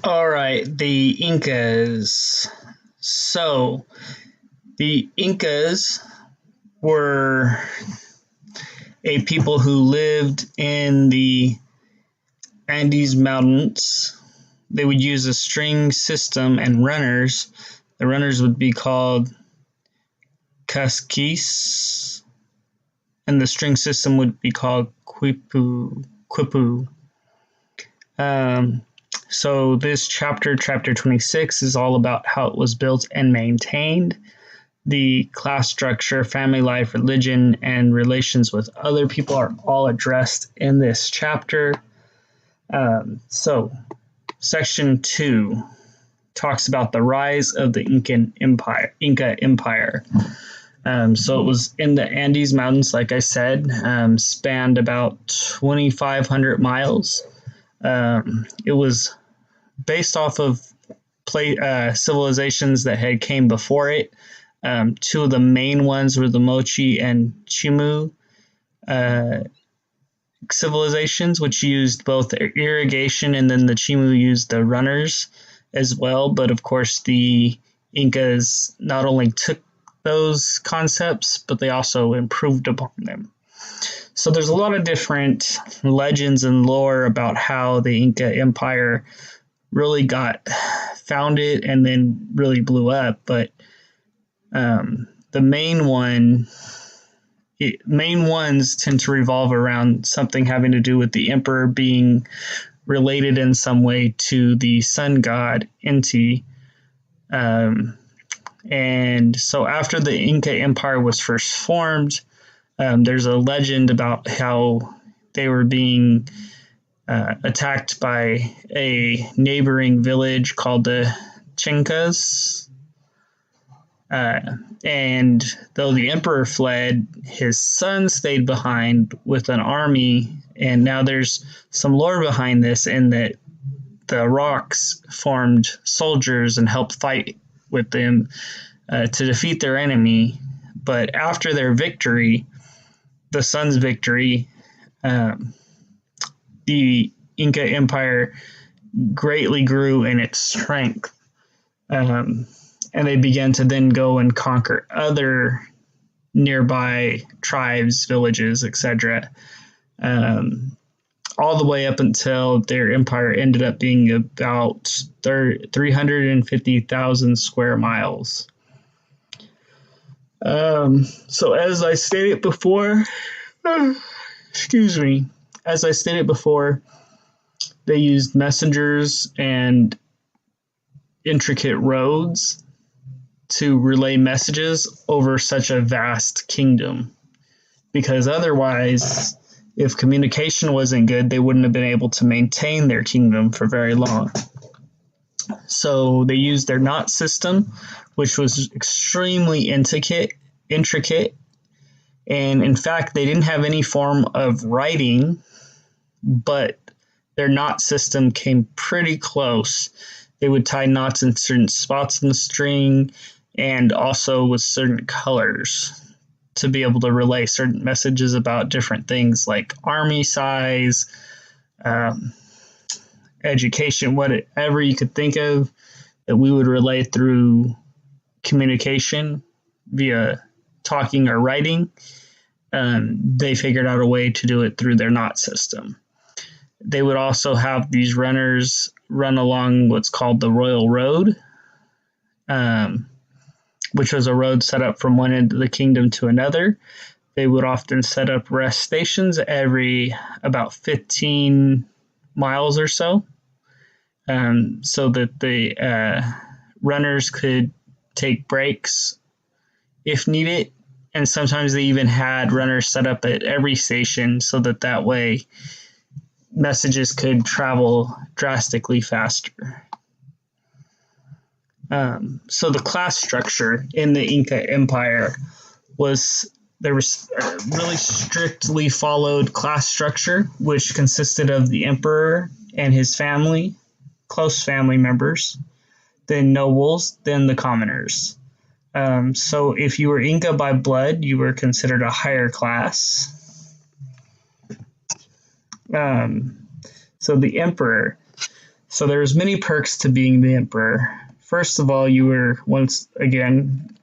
All right, the Incas. So, the Incas were a people who lived in the Andes Mountains. They would use a string system and runners. The runners would be called casquis, and the string system would be called quipu. Um, so this chapter 26, is all about how it was built and maintained, the class structure, family life, religion, and relations with other people are all addressed in this chapter. So, section 2 talks about the rise of the Inca Empire. So it was in the Andes Mountains, like I said, spanned about 2,500 miles. It was based off of civilizations that had came before it. Two of the main ones were the Mochi and Chimu civilizations, which used both irrigation, and then the Chimu used the runners as well. But of course, the Incas not only took those concepts, but they also improved upon them. So there's a lot of different legends and lore about how the Inca Empire really got founded and then really blew up. But the main ones tend to revolve around something having to do with the emperor being related in some way to the sun god Inti. And so after the Inca Empire was first formed, there's a legend about how they were being attacked by a neighboring village called the Chincas. And though the emperor fled, his son stayed behind with an army. And now there's some lore behind this, in that the rocks formed soldiers and helped fight with them to defeat their enemy. But after their victory, the son's victory, the Inca Empire greatly grew in its strength. And they began to then go and conquer other nearby tribes, villages, etc., all the way up until their empire ended up being about 350,000 square miles. So as I stated before, they used messengers and intricate roads to relay messages over such a vast kingdom, because otherwise, if communication wasn't good, they wouldn't have been able to maintain their kingdom for very long. So they used their knot system, which was extremely intricate, and in fact, they didn't have any form of writing, but their knot system came pretty close. They would tie knots in certain spots in the string, and also with certain colors, to be able to relay certain messages about different things like army size, education, whatever you could think of that we would relay through communication via talking or writing. They figured out a way to do it through their knot system. They would also have these runners run along what's called the Royal Road, which was a road set up from one end of the kingdom to another. They would often set up rest stations every about 15 miles or so, so that the runners could take breaks if needed. And sometimes they even had runners set up at every station, so that way messages could travel drastically faster. So the class structure in the Inca Empire there was a really strictly followed class structure, which consisted of the emperor and his family, close family members, then nobles, then the commoners. So if you were Inca by blood, you were considered a higher class. So the emperor. So there's many perks to being the emperor. First of all, you were once again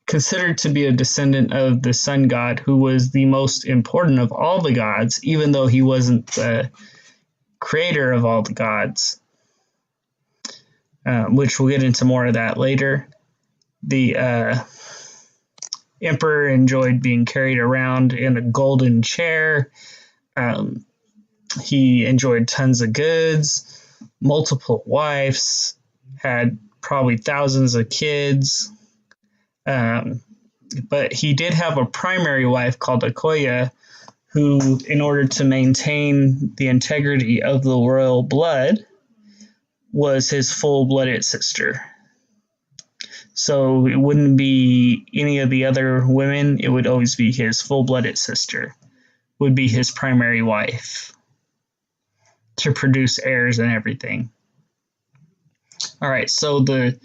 considered to be a descendant of the sun god, who was the most important of all the gods, even though he wasn't the creator of all the gods, which we'll get into more of that later. The emperor enjoyed being carried around in a golden chair. He enjoyed tons of goods, multiple wives, had probably thousands of kids. But he did have a primary wife called Akoya, who, in order to maintain the integrity of the royal blood, was his full-blooded sister. So it wouldn't be any of the other women. It would always be his full-blooded sister, would be his primary wife to produce heirs and everything. All right, so the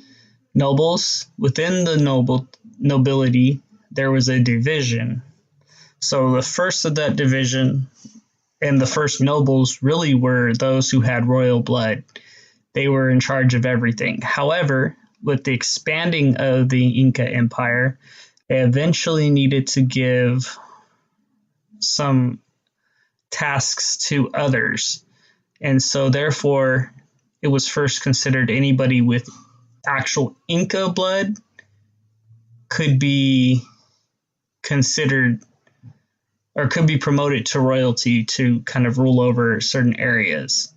nobles, within the nobility, there was a division. So the first of that division and the first nobles really were those who had royal blood. They were in charge of everything. However, with the expanding of the Inca Empire, they eventually needed to give some tasks to others. And so therefore, it was first considered anybody with actual Inca blood could be considered or could be promoted to royalty to kind of rule over certain areas.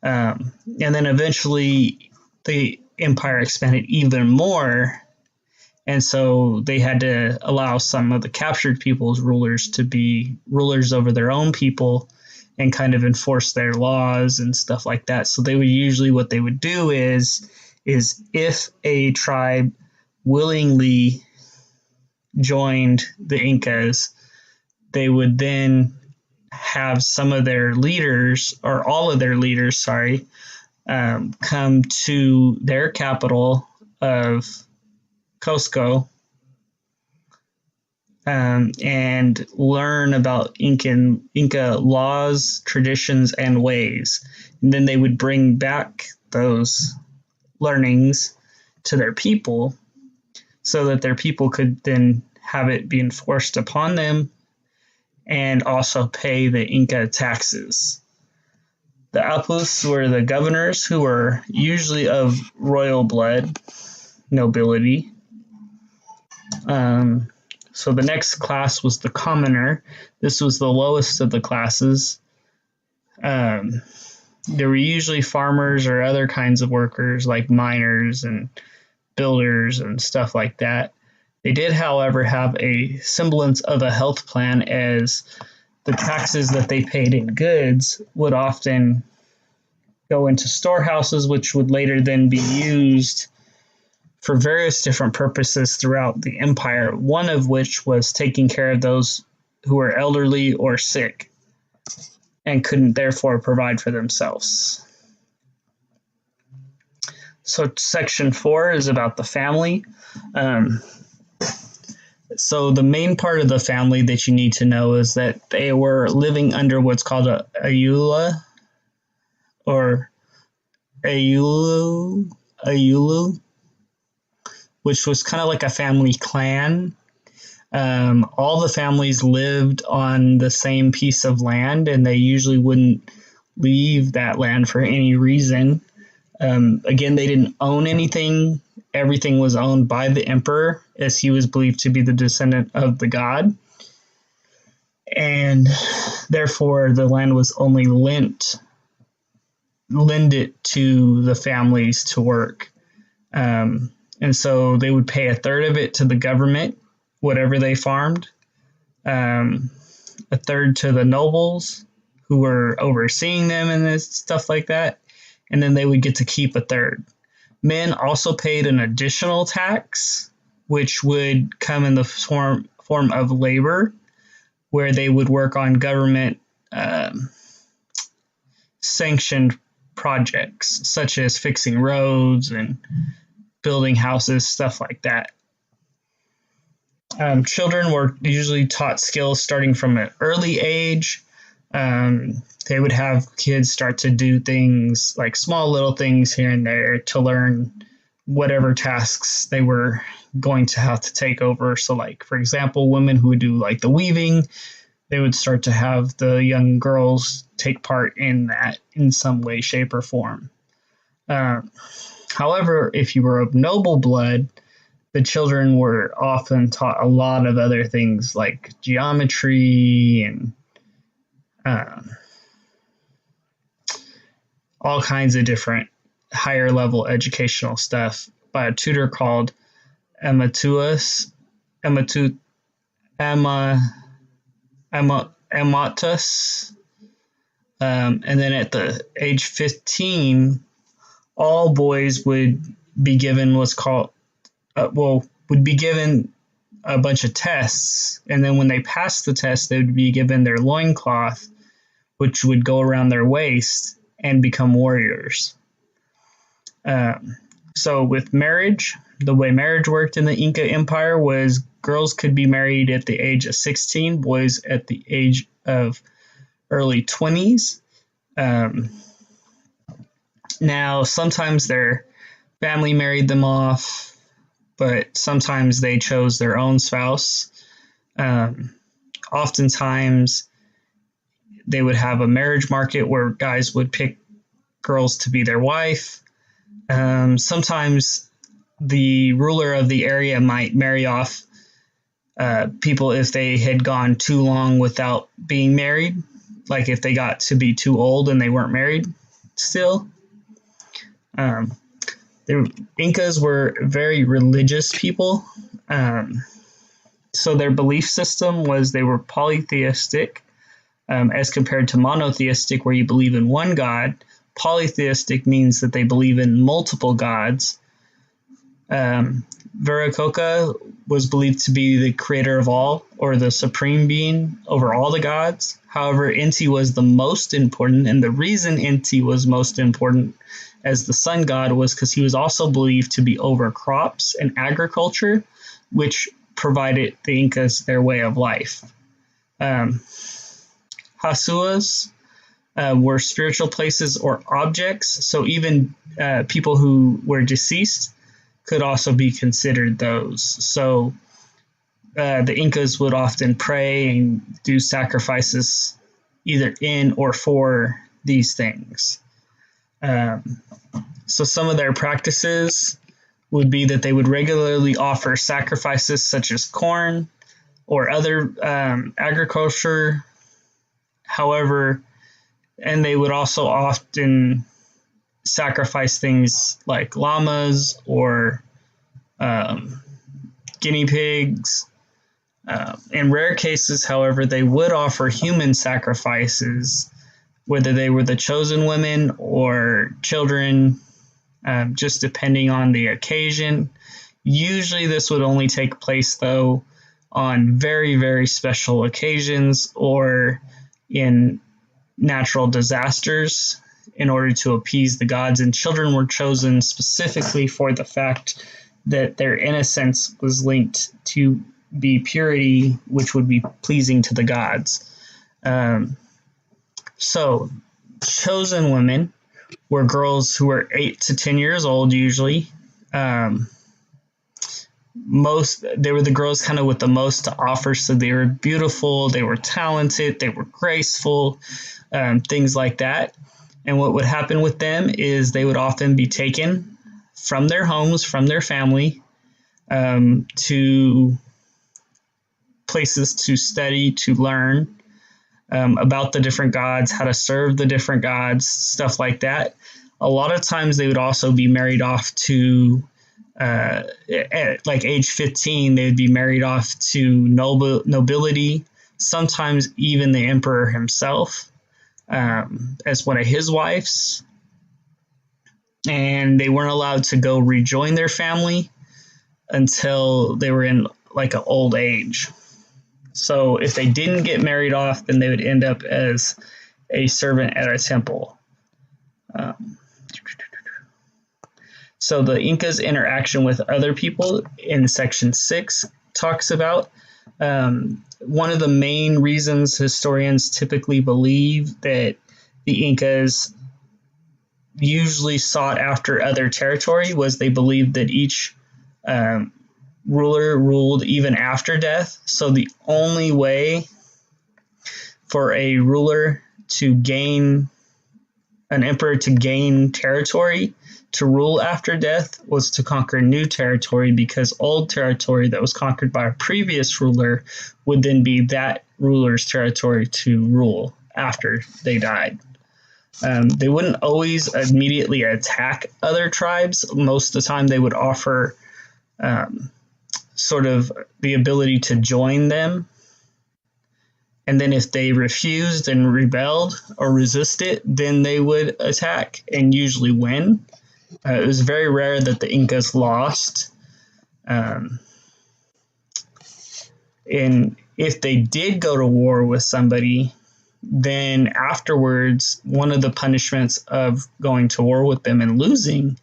And then eventually the empire expanded even more. And so they had to allow some of the captured people's rulers to be rulers over their own people and kind of enforce their laws and stuff like that. So they would usually, what they would do is if a tribe willingly joined the Incas, they would then have some of their leaders, or all of their leaders, come to their capital of Cusco and learn about Inca laws, traditions, and ways. And then they would bring back those learnings to their people so that their people could then have it be enforced upon them and also pay the Inca taxes. The Apus were the governors, who were usually of royal blood, nobility. So the next class was the commoner. This was the lowest of the classes. There were usually farmers or other kinds of workers like miners and builders and stuff like that. They did, however, have a semblance of a health plan, as the taxes that they paid in goods would often go into storehouses, which would later then be used for various different purposes throughout the empire, one of which was taking care of those who were elderly or sick and couldn't therefore provide for themselves. So section 4 is about the family. So the main part of the family that you need to know is that they were living under what's called a Ayula or Ayulu, which was kind of like a family clan. All the families lived on the same piece of land, and they usually wouldn't leave that land for any reason. Again, they didn't own anything. Everything was owned by the emperor, as he was believed to be the descendant of the god. And therefore, the land was only lended to the families to work. And so they would pay a third of it to the government, whatever they farmed, a third to the nobles who were overseeing them and this stuff like that, and then they would get to keep a third. Men also paid an additional tax, which would come in the form of labor, where they would work on government sanctioned projects, such as fixing roads and building houses, stuff like that. Children were usually taught skills starting from an early age. They would have kids start to do things like small little things here and there to learn whatever tasks they were going to have to take over. So, like, for example, women who would do like the weaving, they would start to have the young girls take part in that in some way, shape, or form. Uh, However, if you were of noble blood, the children were often taught a lot of other things like geometry and um, all kinds of different higher level educational stuff by a tutor called Amatuus, Amatu, Ama, Amatus. And then at the age 15, all boys would be given what's called, would be given a bunch of tests. And then when they passed the test, they would be given their loincloth, which would go around their waist and become warriors. So with marriage, the way marriage worked in the Inca Empire was girls could be married at the age of 16, boys at the age of early 20s. Now, sometimes their family married them off, but sometimes they chose their own spouse. Oftentimes, they would have a marriage market where guys would pick girls to be their wife. Sometimes the ruler of the area might marry off people if they had gone too long without being married, like if they got to be too old and they weren't married still. The Incas were very religious people. So their belief system was they were polytheistic as compared to monotheistic, where you believe in one god. Polytheistic means that they believe in multiple gods. Viracocha was believed to be the creator of all, or the supreme being over all the gods. However, Inti was the most important, and the reason Inti was most important as the sun god was because he was also believed to be over crops and agriculture, which provided the Incas their way of life. Hasuas were spiritual places or objects, so even people who were deceased could also be considered those. So the Incas would often pray and do sacrifices either in or for these things. So some of their practices would be that they would regularly offer sacrifices such as corn or other agriculture. However, and they would also often sacrifice things like llamas or guinea pigs. In rare cases, however, they would offer human sacrifices, whether they were the chosen women or children, just depending on the occasion. Usually this would only take place, though, on very, very special occasions or in natural disasters in order to appease the gods, and children were chosen specifically for the fact that their innocence was linked to be purity, which would be pleasing to the gods. So chosen women were girls who were 8 to 10 years old usually. They were the girls kind of with the most to offer, so they were beautiful, they were talented, they were graceful, things like that. And what would happen with them is they would often be taken from their homes, from their family, to places to study, to learn about the different gods, how to serve the different gods, stuff like that. A lot of times they would also be married off to, at like age 15, they would be married off to nobility, sometimes even the emperor himself, as one of his wives. And they weren't allowed to go rejoin their family until they were in like an old age. So if they didn't get married off, then they would end up as a servant at a temple. So the Incas' interaction with other people in section 6 talks about one of the main reasons historians typically believe that the Incas usually sought after other territory was they believed that each ruler ruled even after death. So the only way for a ruler to gain, an emperor to gain territory to rule after death was to conquer new territory, because old territory that was conquered by a previous ruler would then be that ruler's territory to rule after they died. They wouldn't always immediately attack other tribes. Most of the time, they would offer sort of the ability to join them. And then if they refused and rebelled or resisted, then they would attack and usually win. It was very rare that the Incas lost. And if they did go to war with somebody, then afterwards, one of the punishments of going to war with them and losing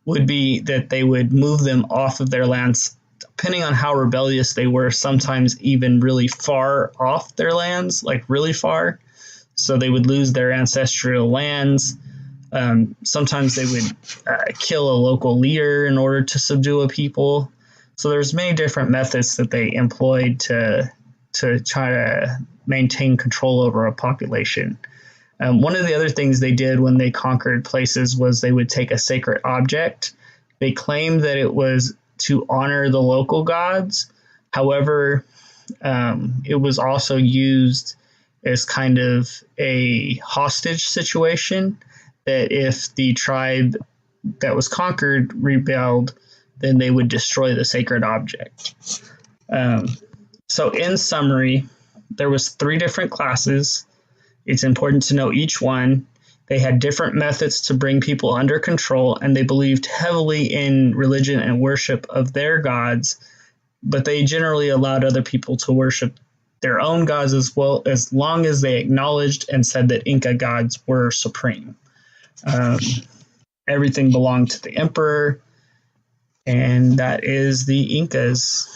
would be that they would move them off of their lands, depending on how rebellious they were, sometimes even really far off their lands, like really far. So they would lose their ancestral lands. Sometimes they would kill a local leader in order to subdue a people. So there's many different methods that they employed to try to maintain control over a population. One of the other things they did when they conquered places was they would take a sacred object. They claimed that it was to honor the local gods. However, it was also used as kind of a hostage situation, that if the tribe that was conquered rebelled, then they would destroy the sacred object. So in summary, there was 3 different classes. It's important to know each one. They had different methods to bring people under control, and they believed heavily in religion and worship of their gods, but they generally allowed other people to worship their own gods as well, as long as they acknowledged and said that Inca gods were supreme. Everything belonged to the emperor, and that is the Incas.